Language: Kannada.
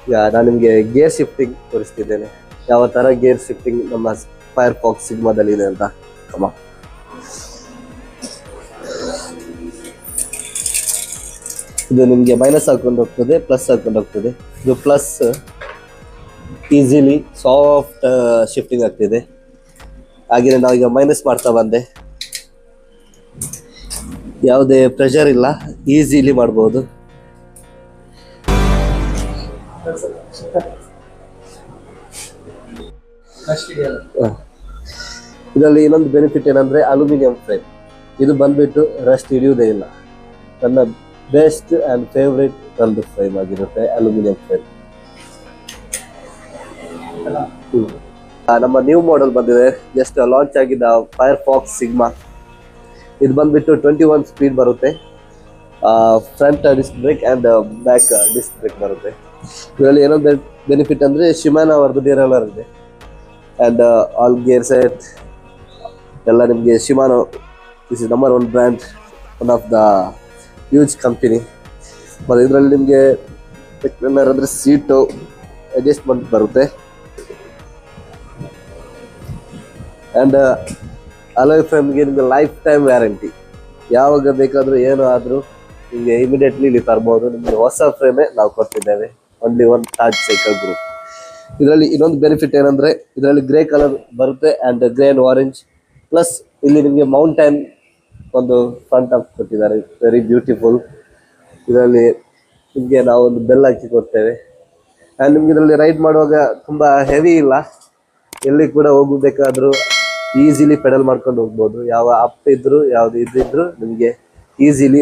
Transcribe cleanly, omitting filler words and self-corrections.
ಈಗ ನಾನು ನಿಮಗೆ ಗೇರ್ ಶಿಫ್ಟಿಂಗ್ ತೋರಿಸ್ತಿದ್ದೇನೆ, ಯಾವ ಥರ ಗೇರ್ ಶಿಫ್ಟಿಂಗ್ ನಮ್ಮ ಫೈರ್ಫಾಕ್ಸ್ ಸಿಗ್ಮಾದಲ್ಲಿ ಇದೆ ಅಂತ. ಕಮ ಇದು ನಿಮಗೆ ಮೈನಸ್ ಹಾಕೊಂಡು ಹೋಗ್ತದೆ, ಪ್ಲಸ್ ಹಾಕೊಂಡು ಹೋಗ್ತದೆ. ಇದು ಪ್ಲಸ್ ಈಸಿಲಿ ಸಾಫ್ಟ್ ಶಿಫ್ಟಿಂಗ್ ಆಗ್ತಿದೆ. ಹಾಗೆಯೇ ನಾವೀಗ ಮೈನಸ್ ಮಾಡ್ತಾ ಬಂದೆ, ಯಾವುದೇ ಪ್ರೆಷರ್ ಇಲ್ಲ, ಈಸಿಲಿ ಮಾಡ್ಬೋದು. ಇದರಲ್ಲಿ ಇನ್ನೊಂದು ಬೆನಿಫಿಟ್ ಏನಂದ್ರೆ ಅಲ್ಯೂಮಿನಿಯಂ ಫ್ರೇಮ್. ಇದು ಬಂದ್ಬಿಟ್ಟು ರಸ್ಟ್ ಹಿಡಿಯುವುದೇ ಇಲ್ಲ. ನನ್ನ ಬೆಸ್ಟ್ ಆ್ಯಂಡ್ ಫೇವ್ರೇಟ್ ಒಂದು ಫ್ರೇಮ್ ಆಗಿರುತ್ತೆ ಅಲ್ಯೂಮಿನಿಯಂ ಫ್ರೇಮ್. ನಮ್ಮ ನ್ಯೂ ಮಾಡೆಲ್ ಬಂದಿದೆ, ಜಸ್ಟ್ ಲಾಂಚ್ ಆಗಿದ್ದ ಫೈರ್ಫಾಕ್ಸ್ ಸಿಗ್ಮಾ. ಇದು ಬಂದ್ಬಿಟ್ಟು 21 ಸ್ಪೀಡ್ ಬರುತ್ತೆ. Front disc brake and back disc brake ಬರುತ್ತೆ. ಇದರಲ್ಲಿ ಏನೊಂದು ಬೆನಿಫಿಟ್ ಅಂದರೆ ಶಿಮಾನೋ ಅವ್ರದ್ದು ಡಿರೈಲರ್ ಇದೆ ಆ್ಯಂಡ್ ಆಲ್ ಗೇರ್ ಸೆಟ್ ಎಲ್ಲ ನಿಮಗೆ Shimano. This is number 1 brand, one of the huge company. ಮತ್ತು ಇದರಲ್ಲಿ ನಿಮಗೆ ಅಂದರೆ ಸೀಟು ಅಡ್ಜಸ್ಟ್ಮೆಂಟ್ ಬರುತ್ತೆ ಆ್ಯಂಡ್ ಅಲಾಯ್ ಫ್ರೇಮ್ಗೆ ನಿಮಗೆ ಲೈಫ್ ಟೈಮ್ ವ್ಯಾರಂಟಿ. ಯಾವಾಗ ಬೇಕಾದರೂ ಏನೋ ಆದರೂ ನಿಮಗೆ ಇಮಿಡಿಯೇಟ್ಲಿ ಇಲ್ಲಿ ತರ್ಬೋದು. ನಿಮಗೆ ಹೊಸ ಫ್ರೇಮೇ ನಾವು ಕೊಡ್ತಿದ್ದೇವೆ, only one Taj cycle group. ಇದರಲ್ಲಿ ಇನ್ನೊಂದು ಬೆನಿಫಿಟ್ ಏನಂದರೆ ಇದರಲ್ಲಿ ಗ್ರೇ ಕಲರ್ ಬರುತ್ತೆ and grey and orange. Plus ಇಲ್ಲಿ ನಿಮಗೆ ಮೌಂಟೈನ್ ಒಂದು ಫ್ರಂಟ್ ಆಫ್ ಕೊಟ್ಟಿದ್ದಾರೆ, ವೆರಿ ಬ್ಯೂಟಿಫುಲ್. ಇದರಲ್ಲಿ ನಿಮಗೆ ನಾವು ಒಂದು ಬೆಲ್ ಹಾಕಿ ಕೊಡ್ತೇವೆ ಆ್ಯಂಡ್ ನಿಮ್ಗೆ ಇದರಲ್ಲಿ ರೈಡ್ ಮಾಡುವಾಗ ತುಂಬ ಹೆವಿ ಇಲ್ಲ, ಎಲ್ಲಿ ಕೂಡ ಹೋಗಬೇಕಾದ್ರೂ ಈಸಿಲಿ ಪೆಡಲ್ ಮಾಡ್ಕೊಂಡು ಹೋಗ್ಬೋದು. ಯಾವ ಅಪ್ ಇದ್ದರೂ ಯಾವುದು ಇದ್ದಿದ್ರು ನಿಮಗೆ ಈಸಿಲಿ